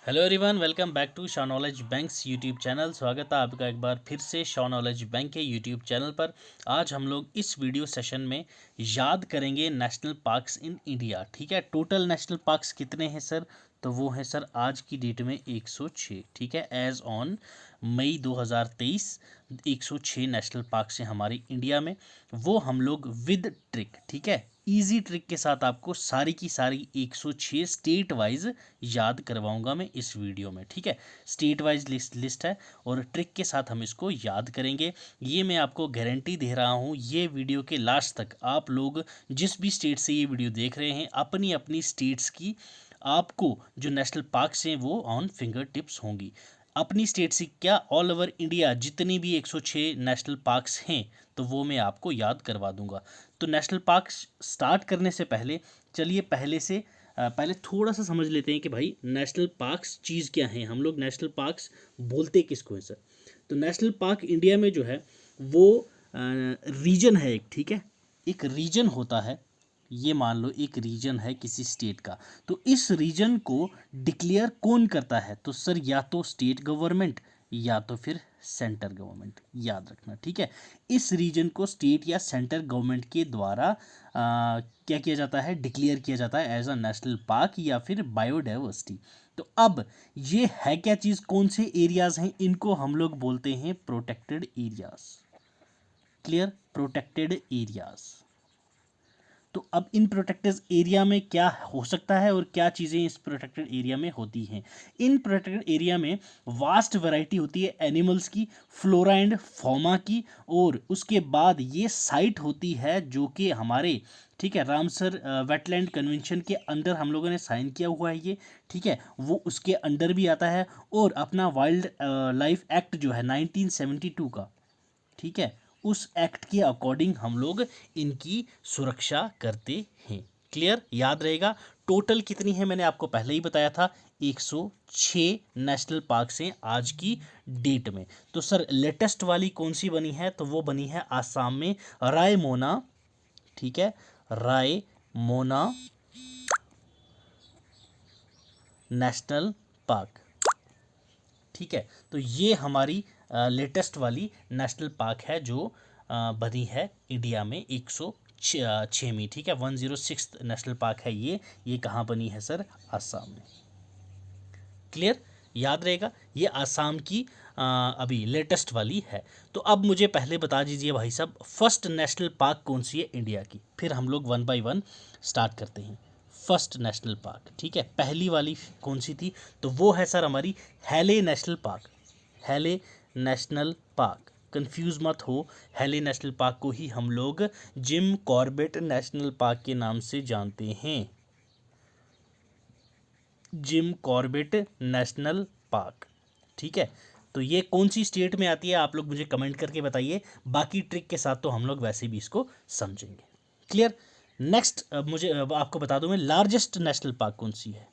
Hello everyone, welcome back to Shaw knowledge banks YouTube channel. स्वागत है आपका एक बार फिर से शॉ नॉलेज बैंक के यूट्यूब चैनल पर। आज हम लोग इस वीडियो सेशन में याद करेंगे नेशनल पार्क्स इन इंडिया। ठीक है, टोटल नेशनल पार्क्स कितने हैं सर? तो वो है सर आज की डेट में 106। ठीक है, as on May 2023 106 national parks हैं हमारी इंडिया में। वो हम लोग विद ट्रिक, ठीक है, इजी ट्रिक के साथ आपको सारी की सारी 106 स्टेट वाइज याद करवाऊंगा मैं इस वीडियो में। ठीक है, स्टेट वाइज लिस्ट है और ट्रिक के साथ हम इसको याद करेंगे। ये मैं आपको गारंटी दे रहा हूँ, ये वीडियो के लास्ट तक आप लोग जिस भी स्टेट से ये वीडियो देख रहे हैं, अपनी अपनी स्टेट्स की आपको जो नेशनल पार्क्स हैं वो ऑन फिंगर टिप्स होंगी। अपनी स्टेट से क्या, ऑल ओवर इंडिया जितनी भी 106 नेशनल पार्क्स हैं तो वो मैं आपको याद करवा दूंगा। तो नेशनल पार्क्स स्टार्ट करने से पहले चलिए पहले थोड़ा सा समझ लेते हैं कि भाई नेशनल पार्क्स चीज़ क्या है। हम लोग नेशनल पार्क्स बोलते किसको है सर? तो नेशनल पार्क इंडिया में जो है वो रीजन है एक, ठीक है, एक रीजन होता है। ये मान लो एक रीजन है किसी स्टेट का, तो इस रीजन को डिक्लेयर कौन करता है? तो सर या तो स्टेट गवर्नमेंट या तो फिर सेंटर गवर्नमेंट, याद रखना। ठीक है, इस रीजन को स्टेट या सेंटर गवर्नमेंट के द्वारा क्या किया जाता है? डिक्लेयर किया जाता है एज अ नेशनल पार्क या फिर बायोडाइवर्सिटी। तो अब ये है क्या चीज़, कौन से एरियाज हैं? इनको हम लोग बोलते हैं protected areas. Clear, protected areas. तो अब इन प्रोटेक्टेड एरिया में क्या हो सकता है और क्या चीज़ें इस प्रोटेक्टेड एरिया में होती हैं? इन प्रोटेक्टेड एरिया में वास्ट वैरायटी होती है एनिमल्स की, फ्लोरा एंड फॉमा की, और उसके बाद ये साइट होती है जो कि हमारे, ठीक है, रामसर वेटलैंड कन्वेंशन के अंडर हम लोगों ने साइन किया हुआ है ये। ठीक है, वो उसके अंडर भी आता है। और अपना वाइल्ड लाइफ एक्ट जो है 1972 का, ठीक है, उस एक्ट के अकॉर्डिंग हम लोग इनकी सुरक्षा करते हैं। क्लियर, याद रहेगा। टोटल कितनी है मैंने आपको पहले ही बताया था, 106 नेशनल पार्क्स हैं आज की डेट में। तो सर लेटेस्ट वाली कौन सी बनी है? तो वो बनी है आसाम में रायमोना। ठीक है, रायमोना नेशनल पार्क। ठीक है, तो ये हमारी लेटेस्ट वाली नेशनल पार्क है जो बनी है इंडिया में 106वीं। ठीक है, 106 नेशनल पार्क है ये कहाँ बनी है सर? आसाम में। क्लियर, याद रहेगा, ये आसाम की अभी लेटेस्ट वाली है। तो अब मुझे पहले बता दीजिए भाई साहब, फर्स्ट नेशनल पार्क कौन सी है इंडिया की? फिर हम लोग वन बाय वन स्टार्ट करते हैं। फर्स्ट नेशनल पार्क, ठीक है, पहली वाली कौन सी थी? तो वो है सर हमारी हैले नेशनल पार्क। हैले नेशनल पार्क, कंफ्यूज मत हो, हैले नेशनल पार्क को ही हम लोग जिम कॉर्बेट नेशनल पार्क के नाम से जानते हैं। Gym Corbett national park. ठीक है, तो ये कौन सी स्टेट में आती है आप लोग मुझे कमेंट करके बताइए। बाकी ट्रिक के साथ तो हम लोग वैसे भी इसको समझेंगे। क्लियर, नेक्स्ट अब आपको बता दूं मैं, लार्जेस्ट नेशनल पार्क कौन सी है?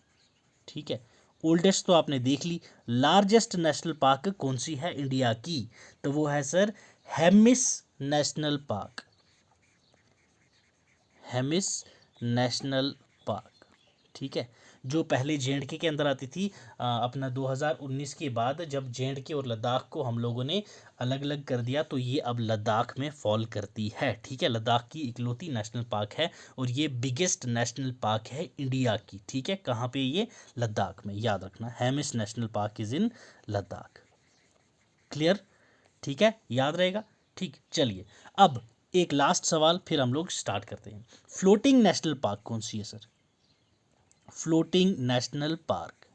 ठीक है, ओल्डेस्ट तो आपने देख ली, लार्जेस्ट नेशनल पार्क कौन सी है इंडिया की? तो वो है sir Hemis national park. Hemis national park, ठीक है, जो पहले जे.एंड.के के अंदर आती थी। अपना 2019 के बाद जब जे.एंड.के और लद्दाख को हम लोगों ने अलग अलग कर दिया तो ये अब लद्दाख में फॉल करती है। ठीक है, लद्दाख की इकलौती नेशनल पार्क है और ये बिगेस्ट नेशनल पार्क है इंडिया की। ठीक है, कहाँ पे? ये लद्दाख में, याद रखना, Hemis national park is in Ladakh. Clear, ठीक है, याद रहेगा। ठीक, चलिए अब एक लास्ट सवाल फिर हम लोग स्टार्ट करते हैं। फ्लोटिंग नेशनल पार्क कौन सी है sir? Floating national park,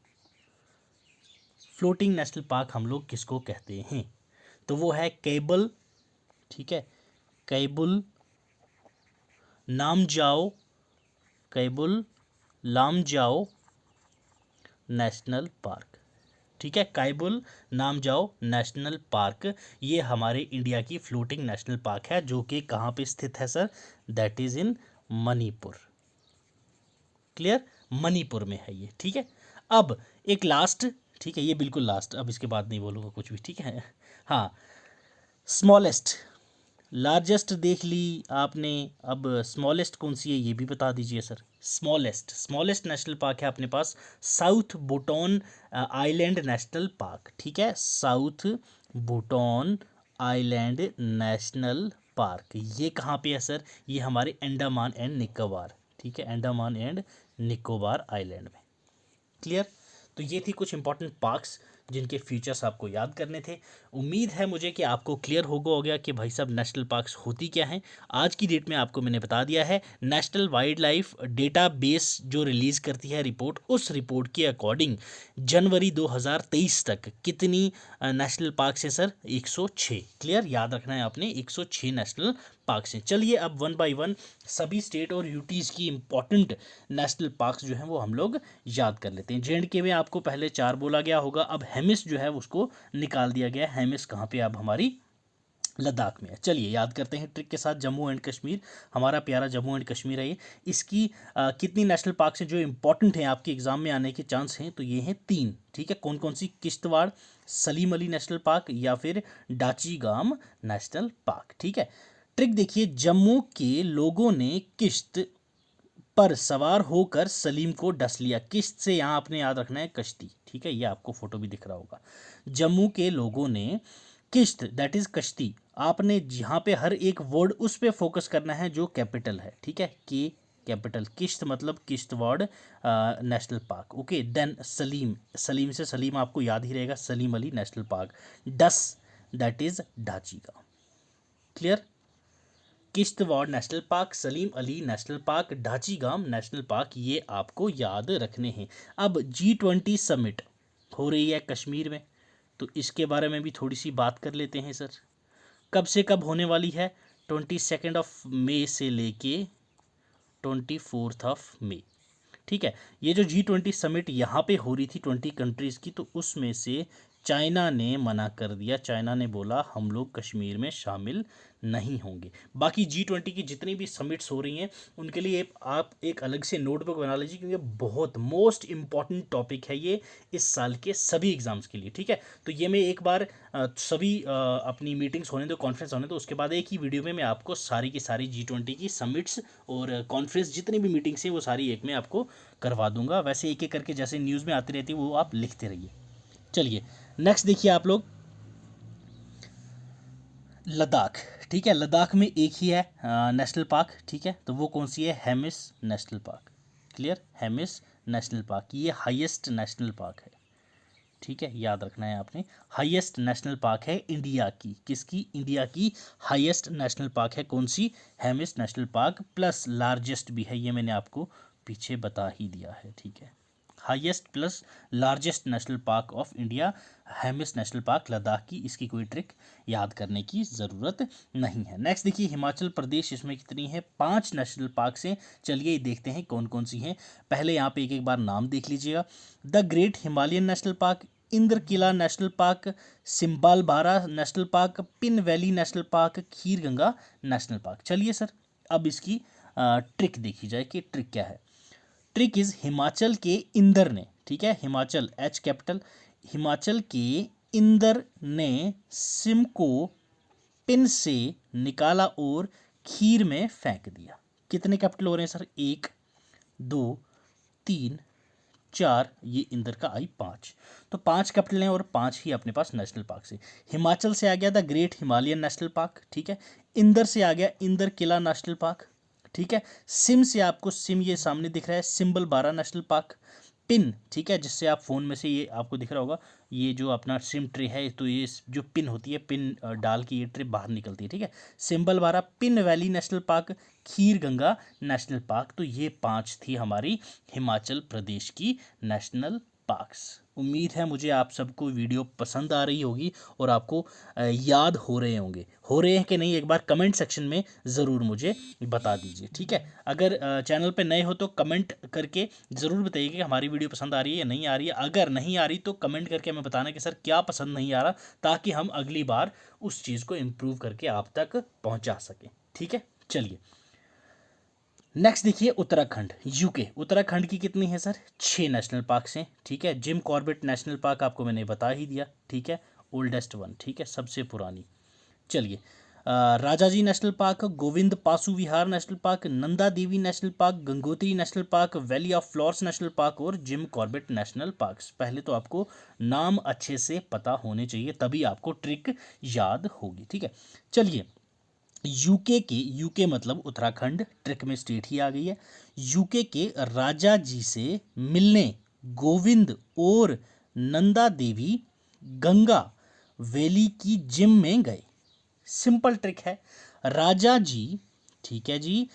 floating national park हम लोग किसको कहते हैं? तो वो है कैबल, ठीक है, कैबुल नामजाओ, कैबुल लामजाओ नेशनल पार्क। ठीक है, कैबुल नामजाओ नेशनल पार्क, ये हमारे इंडिया की फ्लोटिंग नेशनल पार्क है जो कि कहाँ पे स्थित है sir? That is in Manipur. Clear, Manipur में है ये। ठीक है, अब एक लास्ट, ठीक है, ये बिल्कुल लास्ट, अब इसके बाद नहीं बोलूँगा कुछ भी। ठीक है, हाँ, स्मॉलेस्ट, लार्जेस्ट देख ली आपने, अब स्मॉलेस्ट कौन सी है ये भी बता दीजिए सर। स्मॉलेस्ट नेशनल पार्क है अपने पास south Button island national park, ठीक है, south Button island national park. ये कहाँ पे है सर? ये हमारे अंडमान एंड निकोबार, ठीक है, अंडमान एंड निकोबार आइलैंड में। क्लियर? तो ये थी कुछ इंपॉर्टेंट पार्क्स जिनके फीचर्स आपको याद करने थे। उम्मीद है मुझे कि आपको क्लियर हो गया कि भाई साहब नेशनल पार्क्स होती क्या हैं। आज की डेट में आपको मैंने बता दिया है। नेशनल वाइल्ड लाइफ डेटाबेस जो रिलीज़ करती है रिपोर्ट, उस रिपोर्ट के अकॉर्डिंग जनवरी 2023 तक कितनी नेशनल पार्क्स हैं सर? 106। क्लियर? याद रखना है आपने, 106 नेशनल पार्क्स हैं। चलिए अब वन बाय वन सभी स्टेट और यूटीज़ की इंपॉर्टेंट नेशनल पार्क्स जो हैं वो हम लोग याद कर लेते हैं। JNK में आपको पहले 4 बोला गया होगा, अब हेमिस जो है उसको निकाल दिया गया। हेमिस कहाँ पे? अब हमारी लद्दाख में है। चलिए याद करते हैं ट्रिक के साथ। जम्मू एंड कश्मीर, हमारा प्यारा जम्मू एंड कश्मीर है ये। इसकी कितनी नेशनल पार्क्स हैं जो इंपॉर्टेंट हैं, आपके एग्जाम में आने के चांस हैं? तो ये हैं 3, ठीक है। कौन कौन सी? किश्तवाड़ सलीम अली नेशनल पार्क या फिर डाचीगाम नेशनल पार्क, ठीक है। ट्रिक देखिए, जम्मू के लोगों ने किश्त पर सवार होकर सलीम को डस लिया। किश्त से यहाँ आपने याद रखना है कश्ती, ठीक है, ये आपको फोटो भी दिख रहा होगा। जम्मू के लोगों ने किश्त दैट इज कश्ती, आपने यहाँ पे हर एक वर्ड उस पे फोकस करना है जो कैपिटल है, ठीक है, के कैपिटल। किश्त मतलब Kishtwar national park, okay. Then Salim, Salim से सलीम आपको याद ही रहेगा, Salim Ali national park. Does that is Dachigam. Clear? Kishtwar national park, Salim Ali national park, Dachigam national park, ये आपको याद रखने हैं। अब G20 समिट हो रही है कश्मीर में, तो इसके बारे में भी थोड़ी सी बात कर लेते हैं सर। कब से कब होने वाली है? 22 मई से लेके 24 मई, ठीक है। ये जो G20 समिट यहाँ पे हो रही थी 20 कंट्रीज़ की, तो उसमें से चाइना ने मना कर दिया। चाइना ने बोला हम लोग कश्मीर में शामिल नहीं होंगे। बाकी G20 की जितनी भी समिट्स हो रही हैं उनके लिए आप एक अलग से नोटबुक बना लीजिए, क्योंकि बहुत मोस्ट इम्पॉर्टेंट टॉपिक है ये इस साल के सभी एग्जाम्स के लिए, ठीक है। तो ये मैं एक बार सभी अपनी मीटिंग्स होने दो, कॉन्फ्रेंस होने दो, उसके बाद एक ही वीडियो में मैं आपको सारी की सारी G20 की समिट्स और कॉन्फ्रेंस जितनी भी मीटिंग्स हैं वो सारी एक में आपको करवा दूंगा। वैसे एक एक करके जैसे न्यूज़ में आती रहती है वो आप लिखते रहिए। चलिए नेक्स्ट देखिए आप लोग, लद्दाख, ठीक है। लद्दाख में एक ही है नेशनल पार्क, ठीक है, तो वो कौन सी है? Hemis national park. Clear? Hemis national park, ये हाईएस्ट नेशनल पार्क है, ठीक है, याद रखना है आपने। हाईएस्ट नेशनल पार्क है इंडिया की। किसकी? इंडिया की हाईएस्ट नेशनल पार्क है कौन सी? Hemis national park, plus largest भी है, ये मैंने आपको पीछे बता ही दिया है, ठीक है। Highest plus largest national park of India, Hemis national park Ladakh की। इसकी कोई ट्रिक याद करने की ज़रूरत नहीं है। नेक्स्ट देखिए हिमाचल प्रदेश, इसमें कितनी है? 5 नेशनल पार्क हैं। चलिए देखते हैं कौन कौन सी हैं। पहले यहाँ पे एक एक बार नाम देख लीजिएगा। The great Himalayan national park, Inderkilla national park, Simbalbara national park, Pin valley national park, Khirganga national park. चलिए सर अब इसकी ट्रिक देखी जाए कि ट्रिक क्या है। ट्रिक इज हिमाचल के इंदर ने, ठीक है, हिमाचल H कैपिटल, हिमाचल के इंदर ने सिम को पिन से निकाला और खीर में फेंक दिया। कितने कैपिटल हो रहे हैं सर? 1 2 3 4, ये इंदर का आई 5, तो 5 कैपिटल हैं और 5 ही अपने पास नेशनल पार्क से। हिमाचल से आ गया the great Himalayan national park, ठीक है। इंदर से आ गया इंदर किला नेशनल पार्क, ठीक है। सिम से आपको सिम ये सामने दिख रहा है सिम्बलबारा नेशनल पार्क। पिन, ठीक है, जिससे आप फ़ोन में से ये आपको दिख रहा होगा, ये जो अपना सिम ट्रे है, तो ये जो पिन होती है, पिन डाल के ये ट्रे बाहर निकलती है, ठीक है। Simbalbara, pin valley national park, Khirganga national park. तो ये 5 थी हमारी हिमाचल प्रदेश की नेशनल पार्क्स। उम्मीद है मुझे आप सबको वीडियो पसंद आ रही होगी और आपको याद हो रहे होंगे। हो रहे हैं कि नहीं, एक बार कमेंट सेक्शन में ज़रूर मुझे बता दीजिए, ठीक है। अगर चैनल पे नए हो तो कमेंट करके ज़रूर बताइए कि हमारी वीडियो पसंद आ रही है या नहीं आ रही है। अगर नहीं आ रही तो कमेंट करके हमें बताना कि सर क्या पसंद नहीं आ रहा, ताकि हम अगली बार उस चीज़ को इम्प्रूव करके आप तक पहुँचा सकें, ठीक है। चलिए नेक्स्ट देखिए उत्तराखंड, यूके। उत्तराखंड की कितनी है सर? 6 नेशनल पार्क्स हैं, ठीक है। जिम कॉर्बेट नेशनल पार्क आपको मैंने बता ही दिया, ठीक है, ओल्डेस्ट वन, ठीक है, सबसे पुरानी। चलिए Rajaji national park, Govind Pashu Vihar national park, Nanda Devi national park, Gangotri national park, valley of flowers national park और जिम कॉर्बेट नेशनल पार्क। पहले तो आपको नाम अच्छे से पता होने चाहिए, तभी आपको ट्रिक याद होगी। ठीक है, चलिए यूके मतलब उत्तराखंड, ट्रिक में स्टेट ही आ गई है। यूके के राजा जी से मिलने गोविंद और नंदा देवी गंगा वैली की जिम में गए। सिंपल ट्रिक है। राजा जी, ठीक है जी,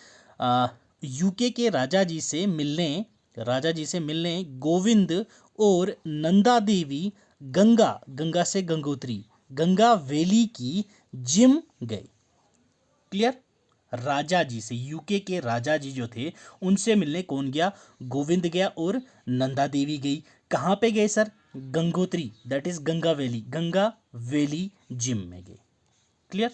यूके के राजा जी से मिलने गोविंद और नंदा देवी गंगा से गंगोत्री, गंगा वैली की जिम गए। क्लियर? राजा जी से, यूके के राजा जी जो थे उनसे मिलने कौन गया? गोविंद गया और नंदा देवी गई। कहाँ पे गए sir? Gangotri, that is Ganga valley gym में गए। क्लियर?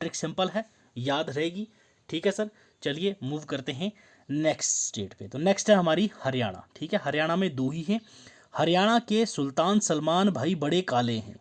ट्रिक सिंपल है, याद रहेगी। ठीक है सर, चलिए मूव करते हैं नेक्स्ट स्टेट पे। तो नेक्स्ट है हमारी हरियाणा। ठीक है, हरियाणा में दो ही हैं। हरियाणा के सुल्तान सलमान भाई बड़े काले हैं।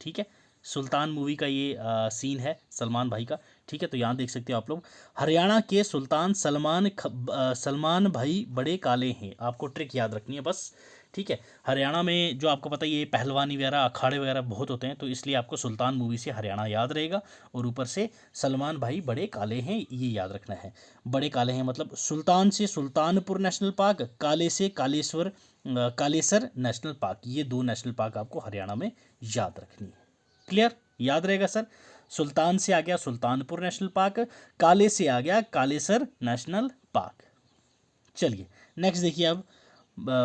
ठीक है, सुल्तान मूवी का ये सीन है सलमान भाई का। ठीक है, तो यहाँ देख सकते हो आप लोग, हरियाणा के सुल्तान सलमान भाई बड़े काले हैं। आपको ट्रिक याद रखनी है बस। ठीक है, हरियाणा में जो आपको पता है ये पहलवानी वगैरह अखाड़े वगैरह बहुत होते हैं, तो इसलिए आपको सुल्तान मूवी से हरियाणा याद रहेगा। और ऊपर से सलमान भाई बड़े काले हैं, ये याद रखना है। बड़े काले हैं मतलब सुल्तान से सुल्तानपुर नेशनल पार्क, काले से कालेसर नेशनल पार्क, ये दो नेशनल पार्क आपको हरियाणा में याद रखनी है। क्लियर? याद रहेगा सर। सुल्तान से आ गया सुल्तानपुर नेशनल पार्क, काले से आ गया कालेसर नेशनल पार्क। चलिए नेक्स्ट देखिए अब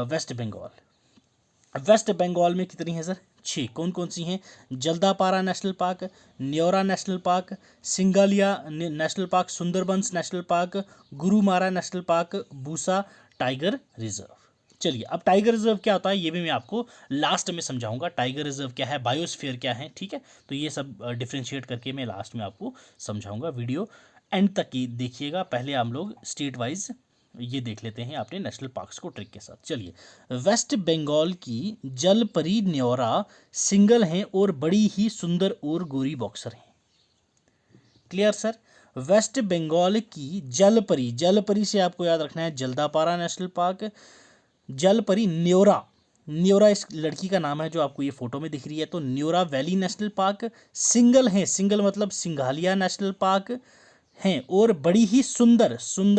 वेस्ट बंगाल। वेस्ट बंगाल में कितनी है सर? 6। कौन कौन सी हैं? Jaldapara national park, Neora national park, Singalila national park, Sundarbans national park, Gorumara national park, Buxa tiger reserve. चलिए अब टाइगर रिजर्व क्या होता है ये भी मैं आपको लास्ट में समझाऊंगा। टाइगर रिजर्व क्या है, बायोस्फीयर क्या है, ठीक है, तो ये सब डिफ्रेंशिएट करके मैं लास्ट में आपको समझाऊंगा। वीडियो एंड तक ही देखिएगा। पहले हम लोग स्टेट वाइज ये देख लेते हैं अपने नेशनल पार्क्स को ट्रिक के साथ। चलिए, वेस्ट बंगाल की जलपरी न्योरा सिंगल हैं और बड़ी ही सुंदर और गोरी बॉक्सर हैं। Clear sir? वेस्ट बंगाल की जलपरी से आपको याद रखना है जल्दापारा नेशनल पार्क, जलपरी न्योरा इस लड़की का नाम है जो आपको ये फोटो में दिख रही है। तो Neora valley national park single है, सिंगल मतलब सिंघालिया नेशनल पार्क हैं, और बड़ी ही सुंदर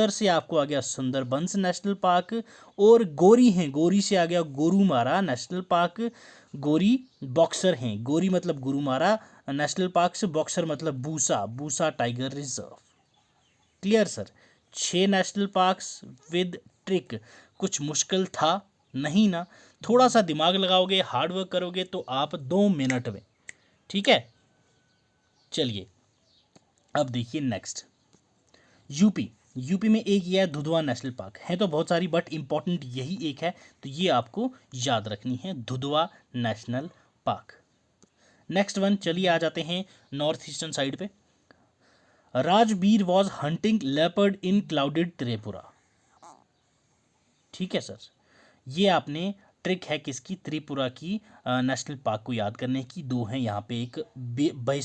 से आपको आ गया सुंदरबंस नेशनल पार्क, और गोरी हैं, गोरी से आ गया गोरुमारा नेशनल पार्क, गोरी बॉक्सर हैं, गोरी मतलब गुरुमारा नेशनल पार्क से, बॉक्सर मतलब बूसा tiger reserve. Clear sir? 6 national parks with trick. कुछ मुश्किल था नहीं ना? थोड़ा सा दिमाग लगाओगे, हार्ड वर्क करोगे तो आप 2 मिनट में, ठीक है। चलिए अब देखिए नेक्स्ट यूपी में एक ये है दुधवा नेशनल पार्क। है तो बहुत सारी बट इंपॉर्टेंट यही एक है, तो ये आपको याद रखनी है, Dudhwa national park. Next one, चलिए आ जाते हैं नॉर्थ ईस्टर्न साइड पे। Rajbir was hunting leopard in clouded Tripura. ठीक है सर, ये आपने ट्रिक है किसकी? त्रिपुरा की नेशनल पार्क को याद करने की। 2 हैं यहाँ पे, एक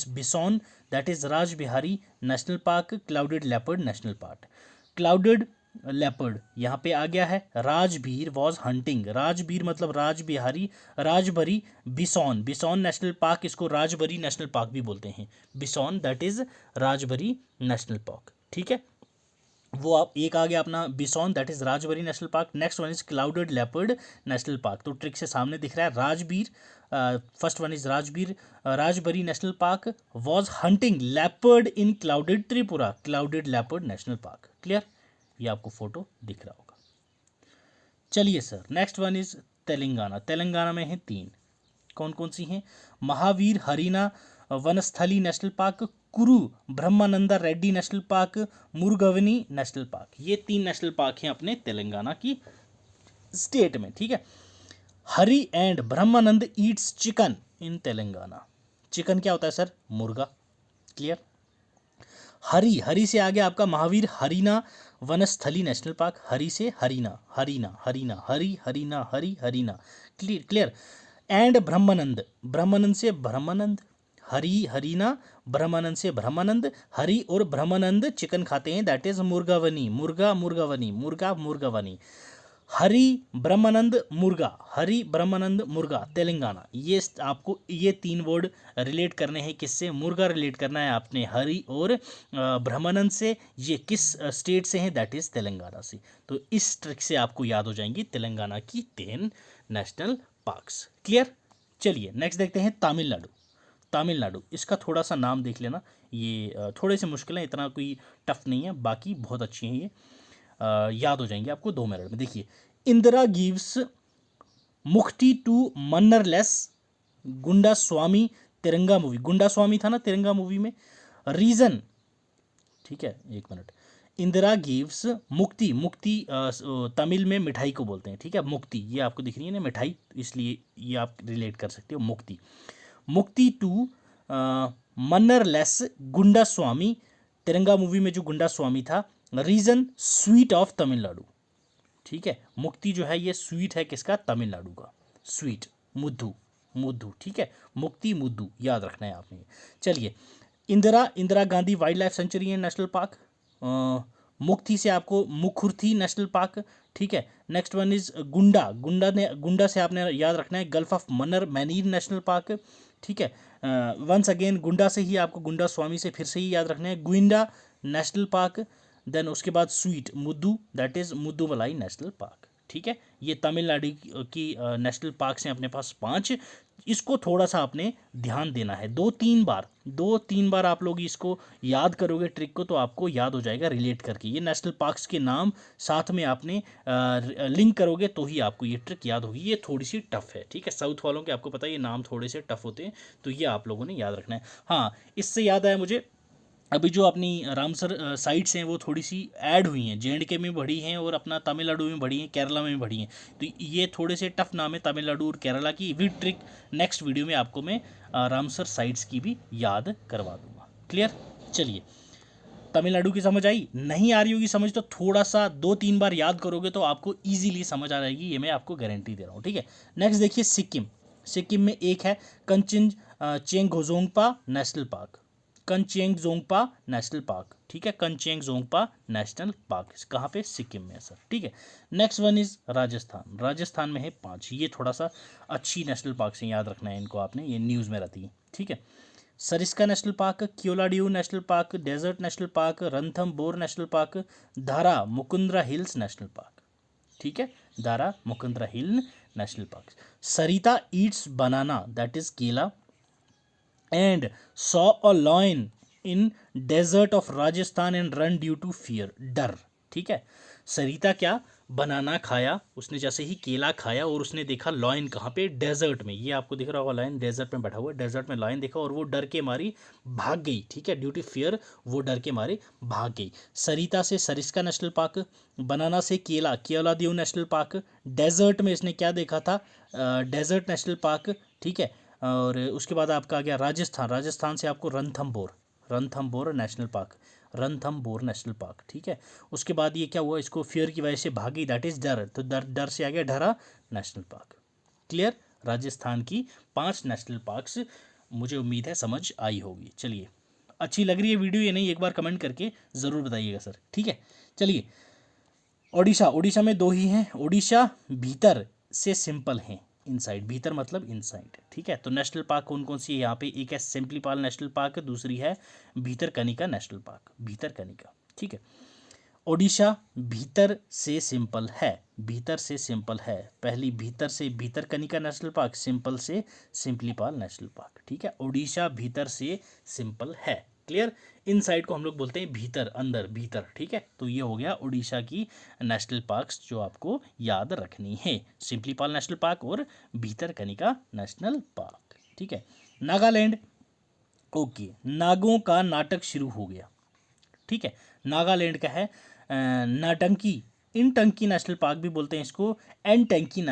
bison that is Rajbihari national park, clouded leopard national park. Clouded leopard यहाँ पे आ गया है, राजबीर वॉज हंटिंग, राजबीर मतलब राजबरी बिसोन नेशनल पार्क, इसको राजबरी नेशनल पार्क भी बोलते हैं। Bison that is Rajbari national park. ठीक है, वो आप एक आ गया अपना bison that is Rajbari national park. Next one is clouded leopard national park. तो ट्रिक से सामने दिख रहा है Rajbir, first one is Rajbari national park was hunting leopard in clouded Tripura, clouded leopard national park. Clear? ये आपको फोटो दिख रहा होगा। चलिए sir, next one is Telangana में है 3। कौन कौन सी हैं? Mahavir Harina Vanasthali national park, Kuru Brahmananda Reddy national park, Mrugavani national park. ये 3 नेशनल पार्क हैं अपने तेलंगाना की स्टेट में। ठीक है, Hari and Brahmanand eats chicken in Telangana. Chicken क्या होता है सर? मुर्गा। क्लियर? हरी से आ गया आपका महावीर हरीना वनस्थली नेशनल पार्क, हरी से हरीना क्लियर? एंड ब्रह्मानंद से ब्रह्मानंद, हरी हरीना, ब्रह्मानंद से ब्रह्मानंद, हरी और ब्रह्मानंद चिकन खाते हैं, दैट इज मुर्गावनी, मुर्गा मुर्गावनी, मुर्गा मुर्गावनी। हरी ब्रह्मानंद मुर्गा, हरी ब्रह्मानंद मुर्गा तेलंगाना। ये आपको ये 3 वर्ड रिलेट करने हैं, किससे? मुर्गा रिलेट करना है आपने हरी और ब्रह्मानंद से। ये किस स्टेट से हैं? दैट इज तेलंगाना से। तो इस ट्रिक से आपको याद हो जाएंगी तेलंगाना की 10 नेशनल पार्क्स। क्लियर? चलिए नेक्स्ट देखते हैं तमिलनाडु। तमिलनाडु, इसका थोड़ा सा नाम देख लेना, ये थोड़े से मुश्किल है, इतना कोई टफ नहीं है, बाकी बहुत अच्छी हैं ये, याद हो जाएंगे आपको 2 मिनट में। देखिए, इंदिरा गिव्स मुक्ति टू मन्नरलेस गुंडा स्वामी तिरंगा मूवी। गुंडा स्वामी था ना तिरंगा मूवी में, रीजन, ठीक है, 1 मिनट। इंदिरा गिव्स मुक्ति, मुक्ति तमिल में मिठाई को बोलते हैं, ठीक है, मुक्ति, ये आपको दिख रही है ना मिठाई, इसलिए ये आप रिलेट कर सकते हो, मुक्ति। मुक्ति टू मन्नरलेस गुंडा स्वामी, तिरंगा मूवी में जो गुंडा स्वामी था, रीजन स्वीट ऑफ तमिलनाडु, ठीक है। मुक्ति जो है ये स्वीट है किसका? तमिलनाडु का, स्वीट, मुद्दू, मुद्दू, ठीक है, मुक्ति मुद्दू, याद रखना है आपने। चलिए, Indira Gandhi wild life sanctuary and national park, मुक्ति से आपको मुखुर्थी नेशनल पार्क, ठीक है। नेक्स्ट वन इज गुंडा से आपने याद रखना है gulf of Mannar मैनीर national park, ठीक है। वंस अगेन गुंडा से ही आपको गुंडा स्वामी से फिर से ही याद रखना है गुइंडा नेशनल पार्क, देन उसके बाद स्वीट मुद्दू, दैट इज मुद्दूमलाई नेशनल पार्क, ठीक है। ये तमिलनाडु की नेशनल पार्क हैं अपने पास 5। इसको थोड़ा सा आपने ध्यान देना है, 2-3 बार आप लोग इसको याद करोगे ट्रिक को, तो आपको याद हो जाएगा रिलेट करके। ये नेशनल पार्क्स के नाम साथ में आपने लिंक करोगे तो ही आपको ये ट्रिक याद होगी। ये थोड़ी सी टफ है, ठीक है, साउथ वालों के आपको पता है ये नाम थोड़े से टफ होते हैं, तो ये आप लोगों ने याद रखना है। हाँ, इससे याद आया मुझे, अभी जो अपनी रामसर साइट्स हैं वो थोड़ी सी ऐड हुई हैं, J&K में बढ़ी हैं और अपना तमिलनाडु में बढ़ी हैं, केरला में भी बढ़ी हैं, तो ये थोड़े से टफ नाम है तमिलनाडु और केरला की। विद ट्रिक नेक्स्ट वीडियो में आपको मैं रामसर साइट्स की भी याद करवा दूंगा। क्लियर? चलिए, तमिलनाडु की समझ आई? नहीं आ रही होगी समझ तो थोड़ा सा 2-3 बार याद करोगे तो आपको ईजिली समझ आ जाएगी, ये मैं आपको गारंटी दे रहा हूँ, ठीक है। नेक्स्ट देखिए सिक्किम। सिक्किम में एक है कंचनजोंगपा नेशनल पार्क, कंचेंगजोंगपा नेशनल पार्क, ठीक है, कंचेंगजोंगपा नेशनल पार्क, कहाँ पे? सिक्किम में है सर, ठीक है। Next one is Rajasthan. Rajasthan में है 5, ये थोड़ा सा अच्छी नेशनल पार्क से याद रखना है इनको आपने, ये न्यूज़ में रहती है, ठीक है। Sariska national park, Keoladeo national park, desert national park, Ranthambore national park, Darrah Mukundra hills national park, ठीक है, Darrah Mukundra hill national park. Sarita eats banana, that is केला, and saw a lion in desert of Rajasthan and run due to fear, डर, ठीक है। सरिता क्या? बनाना खाया उसने, जैसे ही केला खाया और उसने देखा लॉयन कहाँ पे? डेजर्ट में, ये आपको दिख रहा होगा लॉयन डेजर्ट में बैठा हुआ है, डेजर्ट में लॉयन देखा और वो डर के मारी भाग गई, ठीक है, ड्यू टू फियर वो डर के मारे भाग गई। सरिता से सरिस्का नेशनल पार्क, बनाना से केला, केवलादेव नेशनल पार्क, डेजर्ट में इसने क्या देखा था? डेजर्ट नेशनल पार्क, ठीक है। और उसके बाद आपका आ गया राजस्थान, राजस्थान से आपको Ranthambore, Ranthambore national park, Ranthambore national park, ठीक है। उसके बाद ये क्या हुआ? इसको फियर की वजह से भागी, दैट इज डर, तो डर से आ गया ढरा नेशनल पार्क। क्लियर? राजस्थान की 5 नेशनल पार्क्स, मुझे उम्मीद है समझ आई होगी। चलिए, अच्छी लग रही है वीडियो या नहीं, एक बार कमेंट करके ज़रूर बताइएगा सर, ठीक है। चलिए, ओडिशा में 2 ही हैं। ओडिशा भीतर से सिंपल हैं, इनसाइड, भीतर मतलब इनसाइड, ठीक है। तो नेशनल पार्क कौन कौन सी है यहाँ पे? एक है सिंपलीपाल नेशनल पार्क, दूसरी है भीतरकनिका नेशनल पार्क, भीतरकनिका, ठीक है। ओडिशा भीतर से सिंपल है, भीतर से सिंपल है, पहली भीतर से भीतरकनिका नेशनल पार्क, सिंपल से सिंपलीपाल नेशनल पार्क, ठीक है। ओडिशा भीतर से सिंपल है। क्लियर? इन साइड को हम लोग बोलते हैं भीतर, अंदर, भीतर, ठीक है। तो ये हो गया उड़ीसा की नेशनल पार्क्स जो आपको याद रखनी है, सिंपलीपाल नेशनल पार्क और भीतरकनिका नेशनल पार्क, ठीक है। नागालैंड, ओके, नागों का नाटक शुरू हो गया, ठीक है। नागालैंड का है नाटंकी, इनटंकी नेशनल पार्क भी बोलते हैं इसको, एनटंकी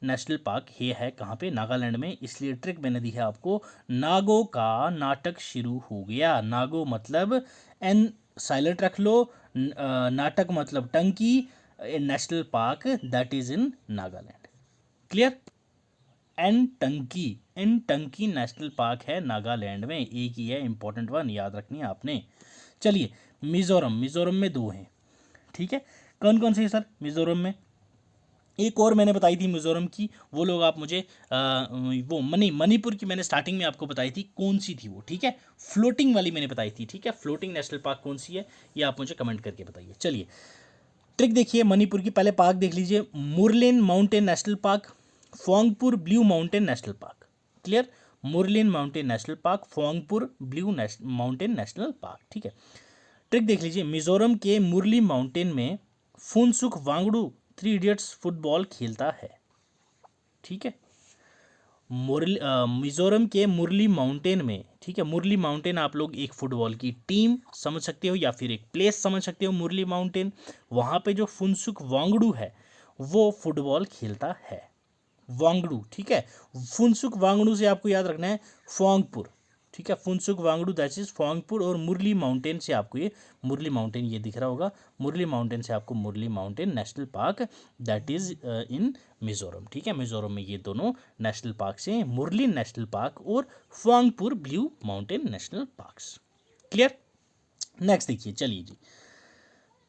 नेशनल पार्क ये है कहाँ पे? नागालैंड में, इसलिए ट्रिक मैंने दी है आपको, नागों का नाटक शुरू हो गया। नागो मतलब एन साइलेंट रख लो, नाटक मतलब टंकी, national park that is in Nagaland. Clear? N टंकी एनटंकी नेशनल पार्क है नागालैंड में, एक ही है, इंपॉर्टेंट वन, याद रखनी है आपने। चलिए मिजोरम, मिजोरम में 2 हैं, ठीक है। कौन कौन से है सर मिजोरम में? एक और मैंने बताई थी मिजोरम की, वो लोग आप मुझे वो मणिपुर की मैंने स्टार्टिंग में आपको बताई थी, कौन सी थी वो, ठीक है। फ्लोटिंग वाली मैंने बताई थी, ठीक है। फ्लोटिंग नेशनल पार्क कौन सी है ये आप मुझे कमेंट करके बताइए। चलिए ट्रिक देखिए मणिपुर की, पहले पार्क देख लीजिए, Murlen mountain national park, Phawngpui blue mountain national park. Clear? Murlen mountain national park, Phawngpui blue mountain national park, ठीक है। ट्रिक देख लीजिए, मिजोरम के मुरली माउंटेन में फुनसुक वांगडू 3 इडियट्स फुटबॉल खेलता है, ठीक है। मिजोरम के मुरली माउंटेन में, ठीक है, मुरली माउंटेन आप लोग एक फुटबॉल की टीम समझ सकते हो या फिर एक प्लेस समझ सकते हो मुरली माउंटेन। वहाँ पे जो फुनसुक वांगडू है वो फुटबॉल खेलता है, वांगडू, ठीक है। फुनसुक वांगडू से आपको याद रखना है फोंगपुर, ठीक है। फुनसुक वांगडू दैट इज फोंगपुर, और मुरली माउंटेन से आपको ये मुरली माउंटेन ये दिख रहा होगा, मुरली माउंटेन से आपको Murli mountain national park that is in Mizoram, ठीक है। मिजोरम में ये दोनों नेशनल पार्क से, मुरली नेशनल पार्क और Phawngpui blue mountain national parks. Clear? Next देखिए, चलिए जी,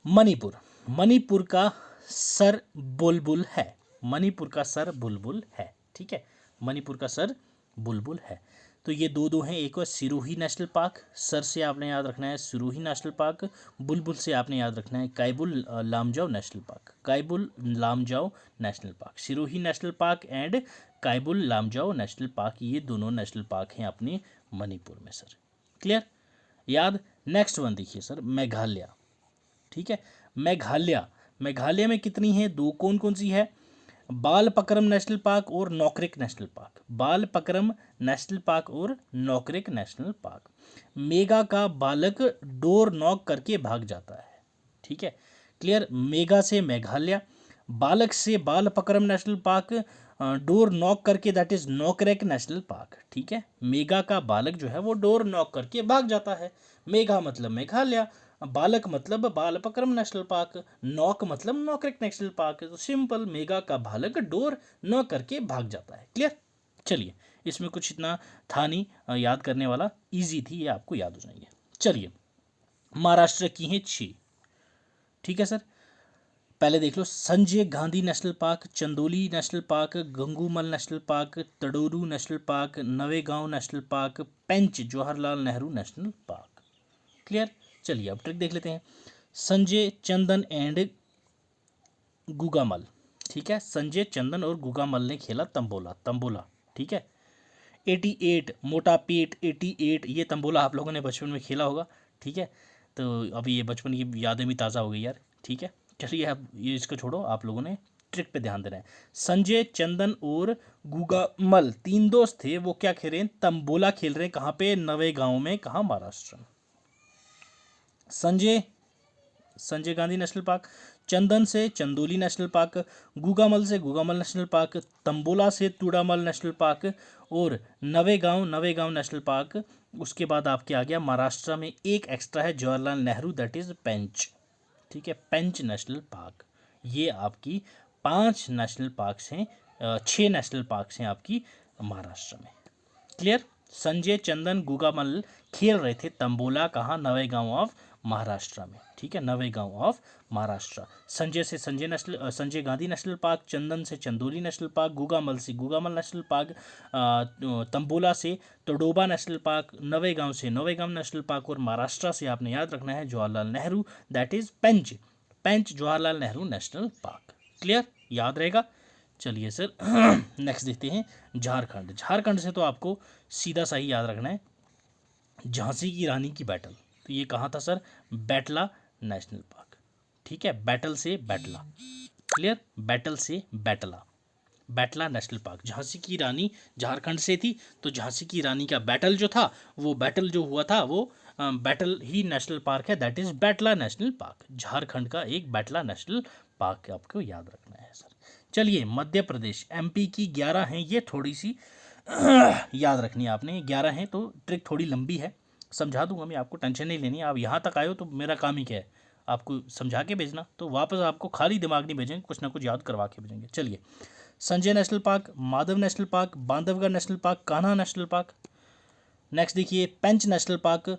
मणिपुर, मणिपुर का सर बुलबुल है, मणिपुर का सर बुलबुल है, ठीक है। मणिपुर का सर बुलबुल है। तो ये दो हैं, एक और सिरोही नेशनल पार्क, सर से आपने याद रखना है सिरोही नेशनल पार्क, बुलबुल से आपने याद रखना है Keibul Lamjao national park, Keibul Lamjao national park. Sirohi national park and Keibul Lamjao national park, ये दोनों नेशनल पार्क हैं अपने मणिपुर में सर। क्लियर? याद? नेक्स्ट वन देखिए सर, मेघालय, ठीक है। मेघालय, मेघालय में कितनी है? 2। कौन कौन सी है? बालपक्रम नेशनल पार्क और Nokrek national park, Balphakram national park और नौकरिक नेशनल पार्क। मेगा का बालक डोर नॉक करके भाग जाता है, ठीक है। क्लियर? मेगा से मेघालय, बालक से Balphakram national park, door knock करके दैट इज नौकरेक नेशनल पार्क, ठीक है। मेगा का बालक जो है वो डोर नॉक करके भाग जाता है, मेघा मतलब मेघालय, बालक मतलब बालपक्रम नेशनल पार्क, नॉक मतलब नौकरेक नेशनल पार्क। तो सिंपल, मेगा का बालक डोर नॉक करके भाग जाता है। क्लियर? चलिए, इसमें कुछ इतना था नहीं याद करने वाला, इजी थी, ये आपको याद हो जाएंगे। चलिए महाराष्ट्र की हैं 6, ठीक है सर। पहले देख लो, Sanjay Gandhi national park, Chandoli national park, Gugamal national park, Tadoba national park, Navegaon national park, Pench Jawaharlal Nehru national park. Clear? चलिए अब ट्रिक देख लेते हैं। संजय, चंदन एंड गुगामल, ठीक है। संजय, चंदन और गुगामल ने खेला तंबोला, तंबोला, ठीक है। 88 मोटा पेट, 88 ये तंबोला आप लोगों ने बचपन में खेला होगा, ठीक है। तो अभी ये बचपन की यादें भी ताज़ा हो गई यार, ठीक है। चलिए अब ये इसको छोड़ो, आप लोगों ने ट्रिक पे ध्यान देना है। संजय, चंदन और गुगामल 3 दोस्त थे, वो क्या खेल रहे हैं? तंबोला खेल रहे हैं। कहाँ पे? नवेगांव में। कहाँ? महाराष्ट्र में। संजय, संजय गांधी नेशनल पार्क, चंदन से चंदोली नेशनल पार्क, गुगामल से गुगामल नेशनल पार्क, तंबोला से तुड़ामल नेशनल पार्क और नवेगांव, नवेगांव नेशनल पार्क। उसके बाद आपके आ गया महाराष्ट्र में एक एक्स्ट्रा है, जवाहरलाल नेहरू दैट इज पेंच, ठीक है, पेंच नेशनल पार्क। ये आपकी 5 नेशनल पार्क्स हैं, 6 नेशनल पार्क्स हैं आपकी महाराष्ट्र में। क्लियर? संजय, चंदन, गुगामल खेल रहे थे तंबोला, कहाँ? नवेगांव ऑफ महाराष्ट्र में, ठीक है, नवेगांव ऑफ महाराष्ट्र। संजय से संजय गांधी नेशनल पार्क, चंदन से चंदोली नेशनल पार्क, गुगामल से गुगामल नेशनल पार्क, तंबोला से तडोबा नेशनल पार्क, नवेगांव से नवेगांव नेशनल पार्क और महाराष्ट्र से आपने याद रखना है Jawaharlal Nehru that is Pench, Pench Jawaharlal Nehru national park. Clear? याद रहेगा। चलिए सर नेक्स्ट देखते हैं झारखंड। झारखंड से तो आपको सीधा सा ही याद रखना है झांसी की रानी की बैटल। तो ये कहाँ था सर? बैटला नेशनल पार्क, ठीक है, बैटल से बैटला। क्लियर? बैटल से बैटला, बैटला नेशनल पार्क। झांसी की रानी झारखंड से थी, तो झांसी की रानी का बैटल जो था, वो बैटल जो हुआ था वो बैटल ही नेशनल पार्क है, that is Betla national park. Jharkhand का एक बैटला नेशनल पार्क आपको याद रखना है सर। चलिए मध्य प्रदेश, एमपी की 11 हैं, ये थोड़ी सी याद रखनी है आपने, 11 हैं, तो ट्रिक थोड़ी लंबी है, समझा दूंगा मैं आपको, टेंशन नहीं लेनी। आप यहाँ तक आए हो तो मेरा काम ही क्या है, आपको समझा के भेजना, तो वापस आपको खाली दिमाग नहीं भेजेंगे, कुछ ना कुछ याद करवा के भेजेंगे। चलिए Sanjay national park, Madhav national park, Bandhavgarh national park, Kanha national park. Next देखिए Pench national park,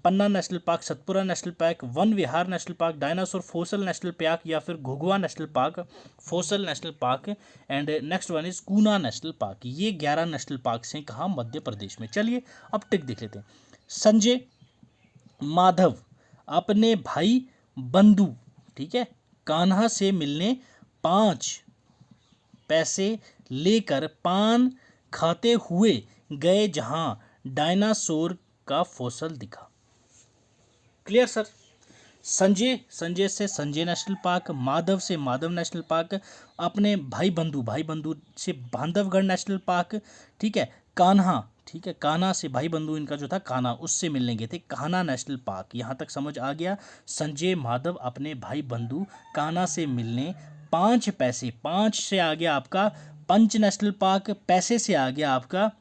Panna national park, Satpura national park, Van Vihar national park, dinosaur fossil national park या फिर Ghughua national park, fossil national park. And next one is Kuno national park. ये 11 national park हैं कहाँ, मध्य प्रदेश में। चलिए अब टिक देख लेते हैं। संजय माधव अपने भाई बंधु, ठीक है, कान्हा से मिलने 5 पैसे लेकर पान खाते हुए गए जहां डायनासोर का फॉसल दिखा। Clear sir. संजय से संजय नेशनल पार्क, माधव से माधव नेशनल पार्क, अपने भाई बंधु से बांधवगढ़ नेशनल पार्क, ठीक है, कान्हा, ठीक है, कान्हा से भाई बंधु इनका जो था कान्हा, उससे मिलने गए थे, कान्हा नेशनल पार्क। यहाँ तक समझ आ गया। संजय माधव अपने भाई बंधु कान्हा से मिलने 5 पैसे, 5 से आ गया आपका पंच नेशनल पार्क, पैसे से आ गया आपका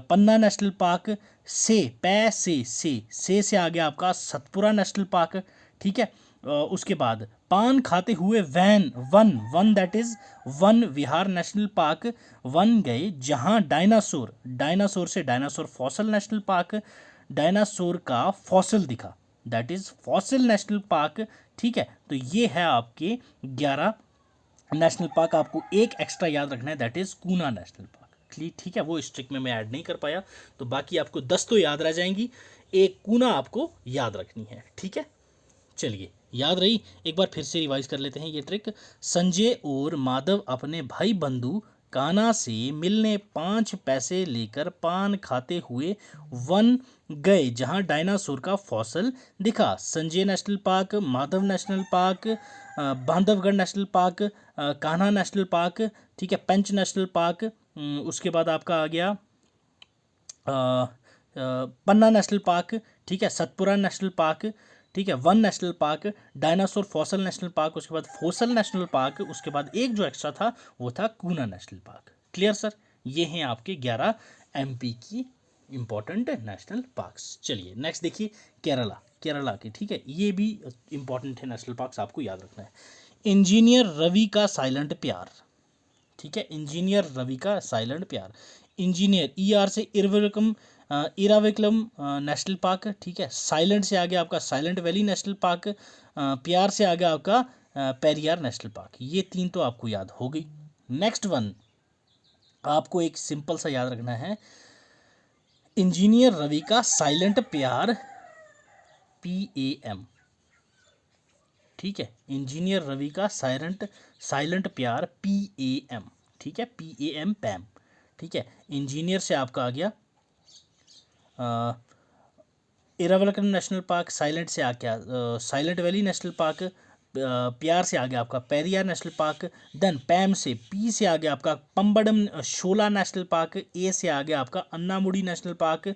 पन्ना नेशनल पार्क, से पैसे से आ गया आपका सतपुरा नेशनल पार्क, ठीक है। उसके बाद पान खाते हुए one that is one Vihar national park, one गए जहां डायनासोर से dinosaur fossil national park, dinosaur का फॉसल दिखा, that is fossil national park, ठीक है। तो ये है आपके 11 नेशनल पार्क। आपको एक एक्स्ट्रा याद रखना है, that is Kuno national park. ठीक है, वो स्ट्रिक में मैं ऐड नहीं कर पाया, तो बाकी आपको 10 तो याद रह जाएंगी, एक कूना आपको याद रखनी है, ठीक है। चलिए याद रही, एक बार फिर से रिवाइज कर लेते हैं ये ट्रिक। संजय और माधव अपने भाई बंधु कान्हा से मिलने 5 पैसे लेकर पान खाते हुए वन गए जहां डायनासोर का फॉसल दिखा। Sanjay national park, Madhav national park, Bandhavgarh national park, Kanha national park, ठीक है, पेंच नेशनल पार्क, उसके बाद आपका आ गया पन्ना नेशनल पार्क, ठीक है, सतपुरा नेशनल पार्क, ठीक है, one national park, dinosaur fossil national park, उसके बाद फोसल नेशनल पार्क, उसके बाद एक जो एक्स्ट्रा था वो था कूना नेशनल पार्क। Clear sir. ये हैं आपके 11 एमपी की इंपॉर्टेंट नेशनल पार्क्स। चलिए नेक्स्ट देखिए केरला के, ठीक है, ये भी इंपॉर्टेंट है नेशनल पार्क्स, आपको याद रखना है। इंजीनियर रवि का साइलेंट प्यार, ठीक है, इंजीनियर रवि का साइलेंट प्यार। इंजीनियर ER से इराविकुलम नेशनल पार्क, ठीक है, साइलेंट से आ गया आपका साइलेंट वैली नेशनल पार्क, प्यार से आ गया आपका पेरियार नेशनल पार्क। ये 3 तो आपको याद हो गई। नेक्स्ट वन आपको एक सिंपल सा याद रखना है, इंजीनियर रवि का साइलेंट प्यार PAM, ठीक है, इंजीनियर रवि का साइलेंट प्यार PAM, ठीक है, PAM पैम, ठीक है। इंजीनियर से आपका आ गया इरावलकन नेशनल पार्क, साइलेंट से आ गया साइलेंट वैली नेशनल पार्क, प्यार से आ गया आपका पेरियार नेशनल पार्क, देन पैम से P से आ गया आपका पम्बडम शोला नेशनल पार्क, A से आ गया आपका अन्नामुडी नेशनल पार्क,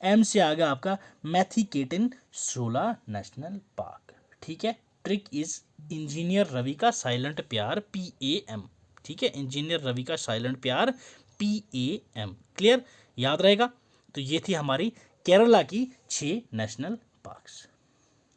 M से आ गया आपका मैथिकेटन शोला नेशनल पार्क, ठीक है। ट्रिक इज इंजीनियर रवि का साइलेंट प्यार PAM, ठीक है, इंजीनियर रवि का साइलेंट प्यार PAM। क्लियर, याद रहेगा। तो ये थी हमारी केरला की 6 नेशनल पार्क्स।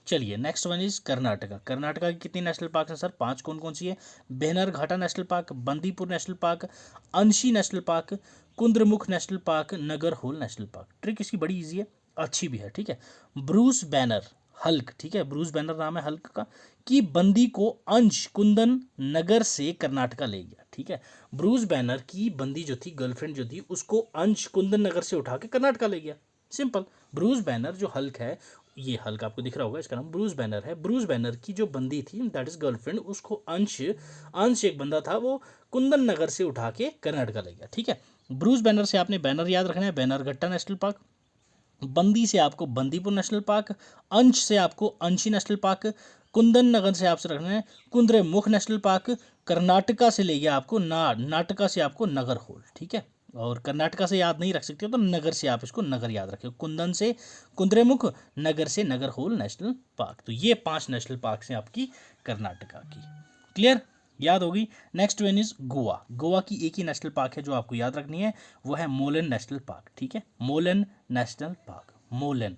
चलिए नेक्स्ट वन इज कर्नाटका की कितनी नेशनल पार्क है सर? 5। कौन कौन सी है? Bannerghatta national park, Bandipur national park, Anshi national park, Kudremukh national park, Nagarhole national park. Trick इसकी बड़ी इजी है, अच्छी भी है, ठीक है। ब्रूस बैनर हल्क, ठीक है, ब्रूस बैनर नाम है हल्क का, कि बंदी को अंश कुंदन नगर से कर्नाटका ले गया, ठीक है। ब्रूस बैनर की बंदी जो थी, गर्लफ्रेंड जो थी, उसको अंश कुंदन नगर से उठा के कर्नाटका ले गया। सिंपल। ब्रूस बैनर जो हल्क है, ये हल्क आपको दिख रहा होगा, इसका नाम ब्रूस बैनर है। ब्रूस बैनर की जो बंदी थी, दैट इज गर्लफ्रेंड, उसको अंश एक बंदा था, वो कुंदन नगर से उठा के कर्नाटका ले गया, ठीक है। ब्रूस बैनर से आपने बैनर याद रखना है, बैनरघट्टा नेशनल पार्क। बंदी से आपको बंदीपुर नेशनल पार्क, अंश से आपको अंशी नेशनल पार्क, कुंदन नगर से आपसे रखना है कुंद्रेमुख नेशनल पार्क, कर्नाटका से ले गया आपको नाटका से आपको नगरहोल, ठीक है। और कर्नाटका से याद नहीं रख सकते तो नगर से आप इसको नगर याद रखें, कुंदन से कुंद्रेमुख, नगर से नगरहोल नेशनल पार्क। तो ये 5 नेशनल पार्क हैं आपकी कर्नाटका की। क्लियर, याद होगी। नेक्स्ट वन इज गोवा की एक ही नेशनल पार्क है जो आपको याद रखनी है, वो है मोलेन नेशनल पार्क, ठीक है, मोलेन नेशनल पार्क, मोलेन,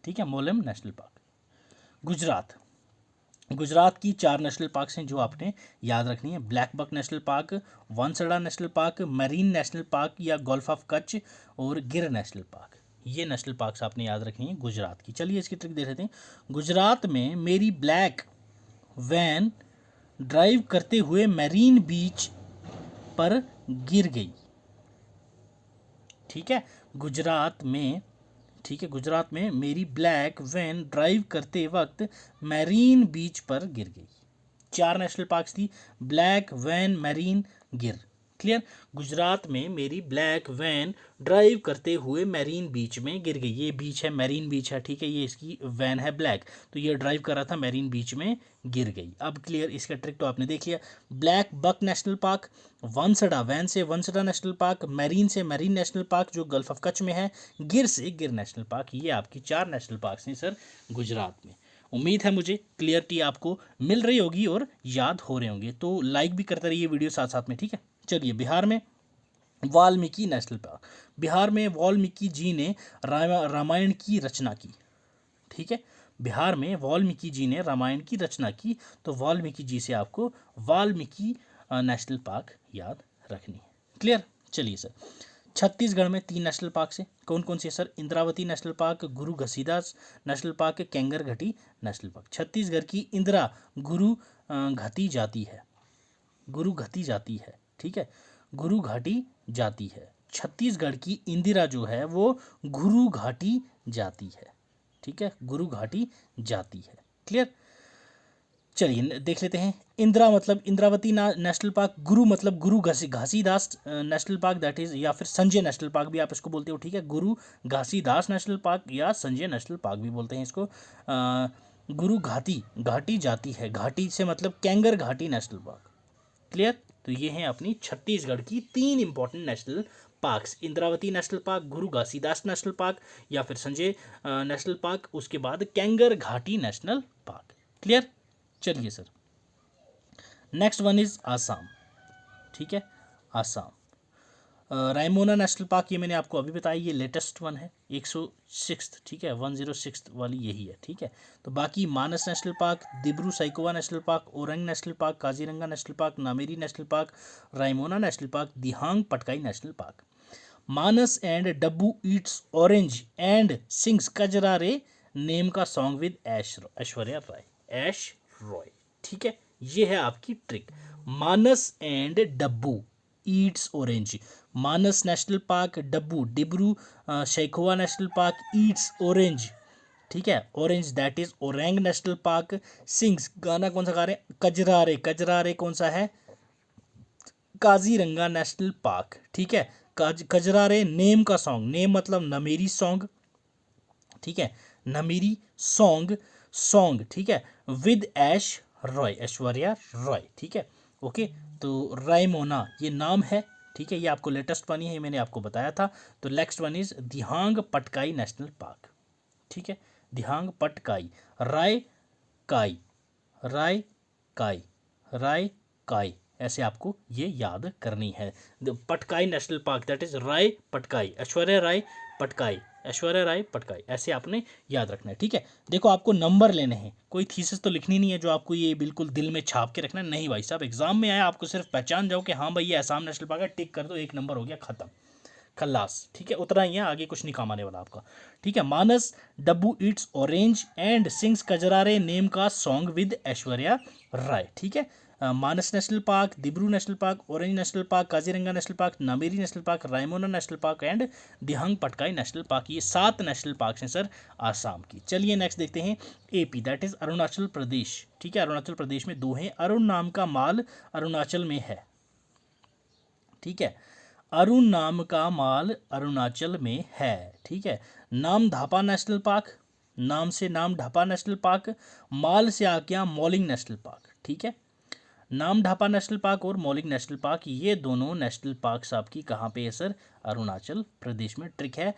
ठीक है, मोलेन नेशनल पार्क। गुजरात की 4 नेशनल पार्क्स हैं जो आपने याद रखनी है। Black buck national park, Vansda national park, marine national park या गल्फ ऑफ कच्छ और गिर नेशनल पार्क। ये नेशनल पार्क्स आपने याद रखनी है गुजरात की। चलिए इसकी ट्रिक देख लेते हैं। गुजरात में मेरी ब्लैक वैन ड्राइव करते हुए मरीन बीच पर गिर गई। ठीक है, गुजरात में, ठीक है, गुजरात में मेरी ब्लैक वैन ड्राइव करते वक्त मैरीन बीच पर गिर गई। 4 नेशनल पार्क्स थी, ब्लैक वैन, मैरीन, गिर। क्लियर। गुजरात में मेरी ब्लैक वैन ड्राइव करते हुए मैरीन बीच में गिर गई। ये बीच है, मैरीन बीच है, ठीक है, ये इसकी वैन है ब्लैक, तो ये ड्राइव कर रहा था, मैरीन बीच में गिर गई। अब क्लियर, इसका ट्रिक तो आपने देख लिया। Black buck national park, Vansda van से वनसड़ा नेशनल पार्क, मैरीन से मैरीन नेशनल पार्क जो गल्फ ऑफ कच्छ में है, गिर से गिर नेशनल पार्क। ये आपकी 4 नेशनल पार्क हैं सर गुजरात में। उम्मीद है मुझे क्लियरिटी आपको मिल रही होगी और याद हो रहे होंगे, तो लाइक भी करते रहिए वीडियो साथ साथ में, ठीक है। चलिए, बिहार में वाल्मीकि नेशनल पार्क। बिहार में वाल्मीकि जी ने रामायण की रचना की। ठीक है, बिहार में वाल्मीकि जी ने रामायण की रचना की, तो वाल्मीकि जी से आपको वाल्मीकि नेशनल पार्क याद रखनी है। क्लियर। चलिए सर, छत्तीसगढ़ में 3 नेशनल पार्क है। कौन कौन से सर? इंद्रावती नेशनल पार्क, गुरु घसीदास नेशनल पार्क, कैंगर घाटी नेशनल पार्क। छत्तीसगढ़ की इंदिरा गुरु घाटी जाती है, गुरु घाटी जाती है, ठीक है, गुरु घाटी जाती है। छत्तीसगढ़ की इंदिरा जो है वो गुरु घाटी जाती है, ठीक है, गुरु घाटी जाती है। क्लियर। चलिए देख लेते हैं। इंदिरा मतलब इंद्रावती नेशनल पार्क, गुरु मतलब गुरु Ghasidas national park, that is, या फिर संजय नेशनल पार्क भी आप इसको बोलते हो, ठीक है, गुरु घासीदास नेशनल पार्क या संजय नेशनल पार्क भी बोलते हैं इसको। गुरु घाटी, घाटी जाती है, घाटी से मतलब कैंगर घाटी नेशनल पार्क। क्लियर। तो ये हैं अपनी छत्तीसगढ़ की 3 important national parks, Indravati national park, गुरु घासीदास नेशनल पार्क या फिर संजय नेशनल पार्क, उसके बाद कैंगर घाटी नेशनल पार्क। क्लियर। चलिए sir, next one is Assam. ठीक है, आसाम रायमोना नेशनल पार्क, ये मैंने आपको अभी बताया, ये लेटेस्ट वन है, 106, ठीक है, 106 वाली यही है, ठीक है। तो बाकी Manas national park, Dibru Saikhowa national park, Orang national park, Kaziranga national park, Nameri national park, Raimona national park, Dihing Patkai national park. Manas and Dabbu eats orange and sings Kajrare name का सॉन्ग विद ऐश्वर्या राय, ऐश रॉय। ठीक है, ये है आपकी trick. Manas and Dabbu eats orange, Manas national park, Dabbu Dibru Saikhowa national park, eats orange, ठीक है, orange that is orang national park, sings गाना कौन सा गा रहे हैं? कजरारे, कजरारे कौन सा है? काजीरंगा नेशनल पार्क, ठीक है। कजरारे नेम का सॉन्ग, नेम मतलब नमेरी सॉन्ग, ठीक है, नमेरी सॉन्ग, सॉन्ग, ठीक है, विद ऐश रॉय, ऐश्वर्या रॉय, ठीक है। ओके, तो रायमोना ये नाम है, ठीक है, ये आपको लेटेस्ट बनी है, ये मैंने आपको बताया था। तो next one is Dihang Patkai national park, ठीक है, दिहांग पटकाई, राय काई, राय काई, राय काई, ऐसे आपको ये याद करनी है। Patkai national park that is Rai Patkai, Aishwarya Rai Patkai, Aishwarya Rai Patkai, ऐसे आपने याद रखना है। ठीक है, देखो आपको नंबर लेने हैं, कोई थीसिस तो लिखनी नहीं है जो आपको ये बिल्कुल दिल में छाप के रखना है, नहीं भाई साहब, एग्जाम में आया आपको सिर्फ पहचान जाओ कि हाँ भाई ये असम नेशनल पार्क है, टिक कर दो, 1 नंबर हो गया, खत्म, खल्लास। ठीक है, उतना ही है, आगे कुछ नहीं काम आने वाला आपका। ठीक है, Manas Dabbu eats orange and sings Kajrare name का सॉन्ग विद ऐश्वर्या राय। ठीक है, Manas national park, Dibru national park, orange national park, Kaziranga national park, Nameri national park, Raimona national park and Dihing Patkai national park, ये 7 नेशनल पार्क हैं सर आसाम की। चलिए नेक्स्ट देखते हैं AP, that is Arunachal Pradesh. ठीक है, अरुणाचल प्रदेश में 2 हैं, अरुण नाम का माल अरुणाचल में है, ठीक है, अरुण नाम का माल अरुणाचल में है, ठीक है। नाम धापा नेशनल पार्क, नाम से नाम ढापा नेशनल पार्क, माल से आ गया मॉलिंग नेशनल पार्क, ठीक है। नाम ढापा नेशनल पार्क और मौलिक नेशनल पार्क, ये दोनों नेशनल पार्क्स आपकी कहाँ पे है सर? अरुणाचल प्रदेश में। ट्रिक है,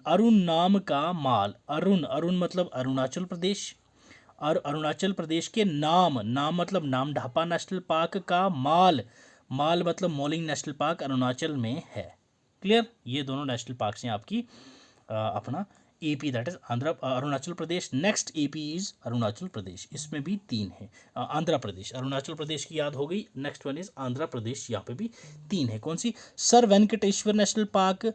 अरुण नाम का माल, अरुण, अरुण मतलब अरुणाचल प्रदेश, और अरुणाचल प्रदेश के नाम, नाम मतलब नाम ढापा नेशनल पार्क का माल, माल मतलब मौलिक नेशनल पार्क अरुणाचल में है। क्लियर, ये दोनों नेशनल पार्क्स हैं आपकी, अपना AP that is Arunachal Pradesh. Next AP is Arunachal Pradesh, इसमें भी 3 है। आंध्र प्रदेश, अरुणाचल प्रदेश की याद हो गई, next one is Andhra Pradesh, यहाँ पे भी 3 है। कौन सी sir Venkateswara national park,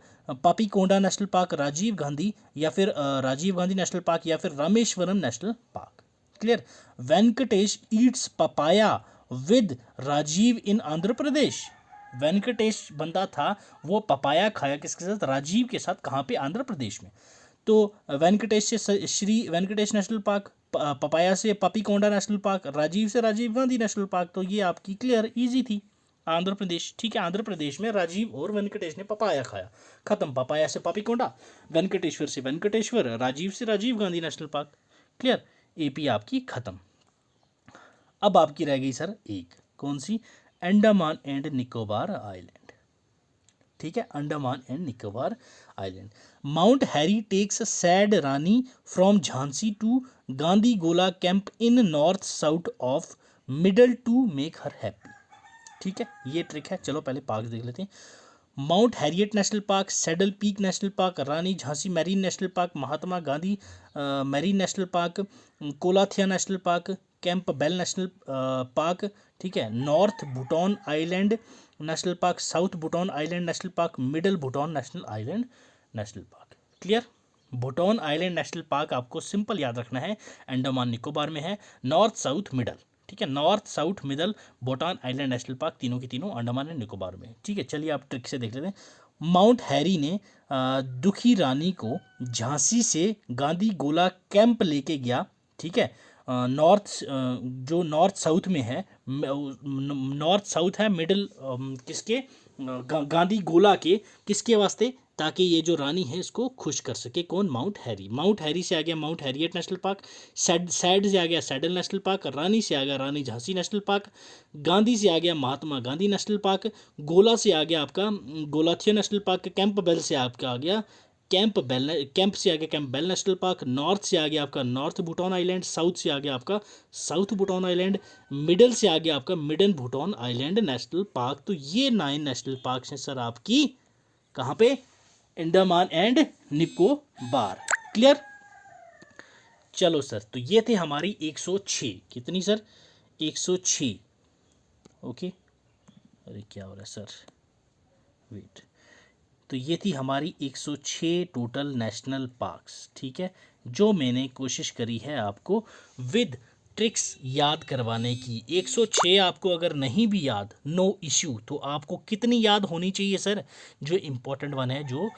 Papikonda national park, Rajiv Gandhi या फिर राजीव गांधी नेशनल पार्क या फिर Rameswaram national park. Clear. Venkatesh eats papaya with Rajiv in Andhra Pradesh. Venkatesh बंदा था, वो पपाया खाया किसके साथ, राजीव के साथ, कहाँ पे, आंध्र प्रदेश में। तो वेंकटेश से Shri Venkatesh national park, papaya से पपीकोंडा नेशनल पार्क, राजीव से राजीव गांधी नेशनल पार्क। तो ये आपकी क्लियर इजी थी, आंध्र प्रदेश। ठीक है, आंध्र प्रदेश में राजीव और वेंकटेश ने पपाया खाया, खत्म। पपाया से पपीकोंडा, वेंकटेश्वर से वेंकटेश्वर, राजीव से Rajiv Gandhi national park. Clear, AP आपकी खत्म। अब आपकी रह गई सर एक, कौन सी, अंडमान एंड निकोबार आइलैंड। ठीक है, Andaman and Nicobar island. Mount Harry takes sad Rani from Jhansi to Gandhi गोला camp in north south of middle to make her happy. ठीक है, ये ट्रिक है। चलो पहले पार्क देख लेते हैं। Mount Harriet national park, saddle peak national park, Rani Jhansi marine national park, Mahatma Gandhi marine national park, Galathea national park, Campbell national park. ठीक है, north Button island national park, south Button island national park, middle Button national island national park. Clear. Button island national park आपको simple याद रखना है, अंडमान निकोबार में है। North south middle, ठीक है, north south middle Bhutan island national park, तीनों की तीनों अंडमान एंड निकोबार में। ठीक है, चलिए आप ट्रिक से देख लेते हैं। माउंट हैरी ने दुखी रानी को झांसी से गांधी गोला कैंप लेके गया। ठीक है, नॉर्थ जो नॉर्थ साउथ में है, नॉर्थ साउथ है, मिडल किसके, गांधी गोला के, किसके वास्ते, ताकि ये जो रानी है इसको खुश कर सके। कौन, माउंट हैरी। माउंट हैरी से आ गया mount Harriet national park, sad से आ गया सैडल नेशनल पार्क, रानी से आ गया रानी झांसी नेशनल पार्क, गांधी से आ गया महात्मा गांधी नेशनल पार्क, गोला से आ गया आपका Galathea national park, Campbell से आपका आ गया कैंप से आ गया Campbell national park, north से आ गया आपका नॉर्थ भूटान आइलैंड, साउथ से आ गया आपका साउथ भूटान आइलैंड, मिडल से आ गया आपका middle Bhutan island national park. तो ये 9 नेशनल पार्क हैं सर आपकी, कहाँ पे, अंडमान एंड निकोबार। क्लियर। चलो सर, तो ये थे हमारी 106, कितनी सर, 106। ओके, अरे क्या हो रहा है सर, वेट। तो ये थी हमारी 106 टोटल नेशनल पार्क्स। ठीक है, जो मैंने कोशिश करी है आपको विद ट्रिक्स याद करवाने की। 106 आपको अगर नहीं भी याद, नो इश्यू, तो आपको कितनी याद होनी चाहिए सर, जो इम्पोर्टेंट वन है, जो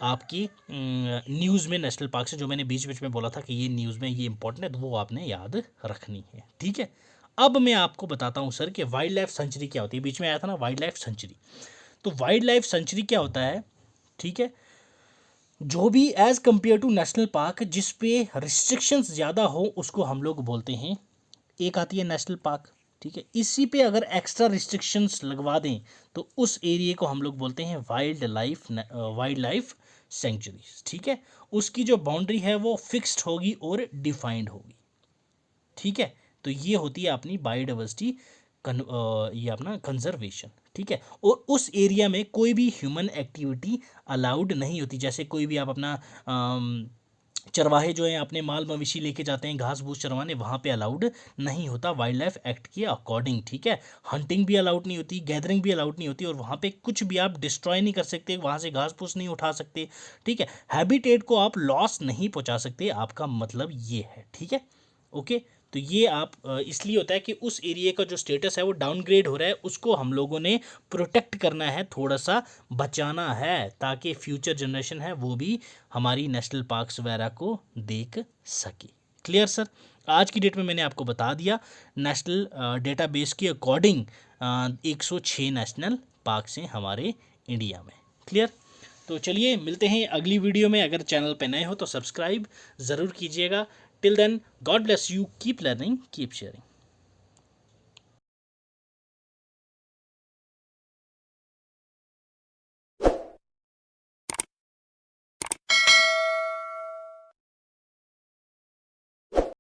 आपकी न्यूज़ में नेशनल पार्क से, जो मैंने बीच बीच में बोला था कि ये न्यूज़ में ये इंपॉर्टेंट है, तो वो आपने याद रखनी है। ठीक है, अब मैं आपको बताता हूँ सर कि वाइल्ड लाइफ सेंचुरी क्या होती है। बीच में आया था ना वाइल्ड लाइफ सेंचुरी, तो वाइल्ड लाइफ सेंचुरी क्या होता है। ठीक है, जो भी as compared to national park जिस पे रिस्ट्रिक्शंस ज़्यादा हो उसको हम लोग बोलते हैं, एक आती है नेशनल पार्क। ठीक है, इसी पे अगर एक्स्ट्रा रिस्ट्रिक्शंस लगवा दें तो उस एरिया को हम लोग बोलते हैं वाइल्ड लाइफ सेंचुरीज। ठीक है, उसकी जो बाउंड्री है वो फिक्स्ड होगी और डिफाइंड होगी। ठीक है, तो ये होती है अपनी बायोडाइवर्सिटी, ये अपना कंजर्वेशन। ठीक है, और उस एरिया में कोई भी ह्यूमन एक्टिविटी अलाउड नहीं होती। जैसे कोई भी आप अपना चरवाहे जो हैं अपने माल मवेशी लेके जाते हैं घास भूस चरवाने, वहाँ पे अलाउड नहीं होता वाइल्ड लाइफ एक्ट के अकॉर्डिंग। ठीक है, हंटिंग भी अलाउड नहीं होती, गैदरिंग भी अलाउड नहीं होती, और वहाँ पे कुछ भी आप डिस्ट्रॉय नहीं कर सकते, वहाँ से घास फूस नहीं उठा सकते। ठीक है, हैबिटेट को आप लॉस नहीं पहुँचा सकते, आपका मतलब ये है। ठीक है, ओके। तो ये आप इसलिए होता है कि उस एरिया का जो स्टेटस है वो डाउनग्रेड हो रहा है, उसको हम लोगों ने प्रोटेक्ट करना है, थोड़ा सा बचाना है, ताकि फ्यूचर जनरेशन है वो भी हमारी नेशनल पार्क्स वगैरह को देख सके। Clear sir. आज की डेट में मैंने आपको बता दिया, नेशनल डेटाबेस के अकॉर्डिंग 106 नेशनल पार्क्स हैं हमारे इंडिया में। क्लियर। तो चलिए मिलते हैं अगली वीडियो में। अगर चैनल पे नए हो तो सब्सक्राइब ज़रूर कीजिएगा। Till then, God bless you. Keep learning, keep sharing.